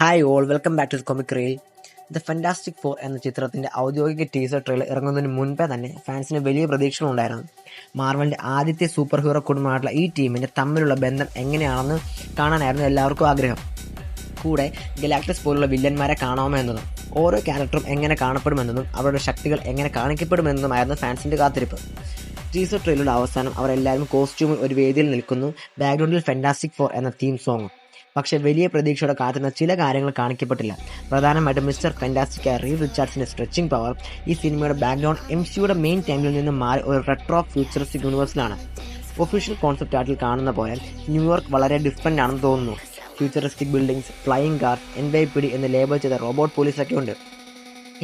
Hi all, welcome back to comic reel. The fantastic four എന്ന ചിത്രത്തിന്റെ ഔദ്യോഗിക teaser trailer ഇറങ്ങുന്നതിന് മുൻപേ തന്നെ ഫാൻസിന് വലിയ പ്രതീക്ഷകളുണ്ടായിരുന്നു. മാർവലിന്റെ ആദ്യത്തെ സൂപ്പർ ഹീറോ കുടുംബമായിട്ടുള്ള ഈ ടീമിന്റെ തമ്മിലുള്ള ബന്ധം എങ്ങനെയാണെന്ന് കാണാനായിരുന്നു എല്ലാവർക്കും ആഗ്രഹം. കൂടെ ഗലാക്ടസ് പോലുള്ള വില്ലന്മാരെ കാണാമോ എന്നതും ഓരോ ക്യാരക്ടറും എങ്ങനെ കാണപ്പെടുമെന്നതും അവരുടെ ശക്തികൾ എങ്ങനെ കാണിക്കപ്പെടുമെന്നതുമായിരുന്നു ഫാൻസിന്റെ കാത്തിരിപ്പ്. ടീസർ ട്രെയിലറുടെ അവസാനം അവരെല്ലാവരും കോസ്റ്റ്യൂമിൽ ഒരു വേദിയിൽ നിൽക്കുന്നു, ബാക്ക്ഗ്രൗണ്ടിൽ ഫാന്റാസ്റ്റിക് ഫോർ എന്ന തീം സോങ്ങും. പക്ഷേ വലിയ പ്രതീക്ഷയോടെ കാത്തുന്ന ചില കാര്യങ്ങൾ കാണിക്കപ്പെട്ടില്ല. പ്രധാനമായിട്ടും മിസ്റ്റർ ഫാന്റാസ്റ്റിക് റീഡ് റിച്ചാർഡ്സിന്റെ സ്ട്രെച്ചിങ് പവർ. ഈ സിനിമയുടെ ബാക്ക്ഗ്രൗണ്ട് MCUയുടെ മെയിൻ ടൈമിൽ നിന്ന് മാറി ഒരു റെട്രോ ഫ്യൂച്ചറിസ്റ്റിക് യൂണിവേഴ്സിലാണ്. ഒഫീഷ്യൽ കോൺസെപ്റ്റ് ആർട്ടിൽ കാണുന്ന പോലെ ന്യൂയോർക്ക് വളരെ ഡിഫറൻ്റ് ആണെന്ന് തോന്നുന്നു. Futuristic buildings, flying cars, NYPD എന്ന് ലേബൽ ചെയ്ത റോബോട്ട് പോലീസൊക്കെ ഉണ്ട്.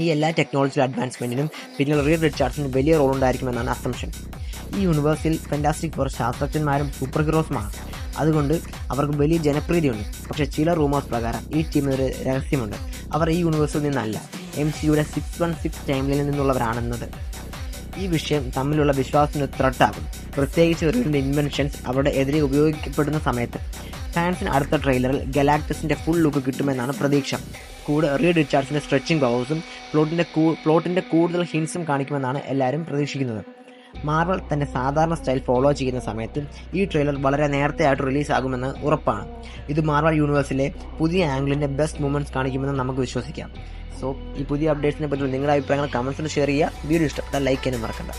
ഈ എല്ലാ ടെക്നോളജിക്കൽ അഡ്വാൻസ്മെന്റിനും പിന്നിൽ റീഡ് റിച്ചാർഡ്സിന് വലിയ റോൾ ഉണ്ടായിരിക്കുമെന്നാണ് അസംഷൻ. ഈ യൂണിവേഴ്സിൽ ഫാന്റാസ്റ്റിക് ഫോർ ശാസ്ത്രജ്ഞന്മാരും സൂപ്പർ ഹീറോസുമാണ്, അതുകൊണ്ട് അവർക്ക് വലിയ ജനപ്രീതിയുണ്ട്. പക്ഷേ ചില റൂമേഴ്സ് പ്രകാരം ഈ ടീമിനൊരു രഹസ്യമുണ്ട്. അവർ ഈ യൂണിവേഴ്സിൽ നിന്നല്ല, MCUയുടെ 616 ടൈമിൽ നിന്നുള്ളവരാണെന്നത്. ഈ വിഷയം തമ്മിലുള്ള വിശ്വാസത്തിന് ത്രട്ടാകും, പ്രത്യേകിച്ച് റീഡിന്റെ ഇൻവെൻഷൻസ് അവരുടെ എതിരെ ഉപയോഗിക്കപ്പെടുന്ന സമയത്ത്. ഫാൻസിന് അടുത്ത ട്രെയിലറിൽ ഗലാക്ടസിന്റെ ഫുൾ ലുക്ക് കിട്ടുമെന്നാണ് പ്രതീക്ഷ. കൂടെ റീഡ് റിച്ചാർഡ്സിന്റെ സ്ട്രെച്ചിങ് പവേഴ്സും പ്ലോട്ടിന്റെ കൂടുതൽ ഹിൻസും കാണിക്കുമെന്നാണ് എല്ലാവരും പ്രതീക്ഷിക്കുന്നത്. മാർവൽ തന്റെ സാധാരണ സ്റ്റൈൽ ഫോളോ ചെയ്യുന്ന സമയത്ത് ഈ ട്രെയിലർ വളരെ നേരത്തെ ആയിട്ട് റിലീസ് ആകുമെന്ന് ഉറപ്പാണ്. ഇത് മാർവൽ യൂണിവേഴ്സിലെ പുതിയ ആംഗിളിന്റെ ബെസ്റ്റ് മൂമെന്റ്സ് കാണിക്കുമെന്ന് നമുക്ക് വിശ്വസിക്കാം. സോ ഈ പുതിയ അപ്ഡേറ്റ്സിനെ പറ്റി നിങ്ങളുടെ അഭിപ്രായങ്ങൾ കമന്റ്സിൽ ഷെയർ ചെയ്യുക. വീഡിയോ ഇഷ്ടപ്പെട്ടാൽ ലൈക്ക് ചെയ്യാനും മറക്കണ്ട.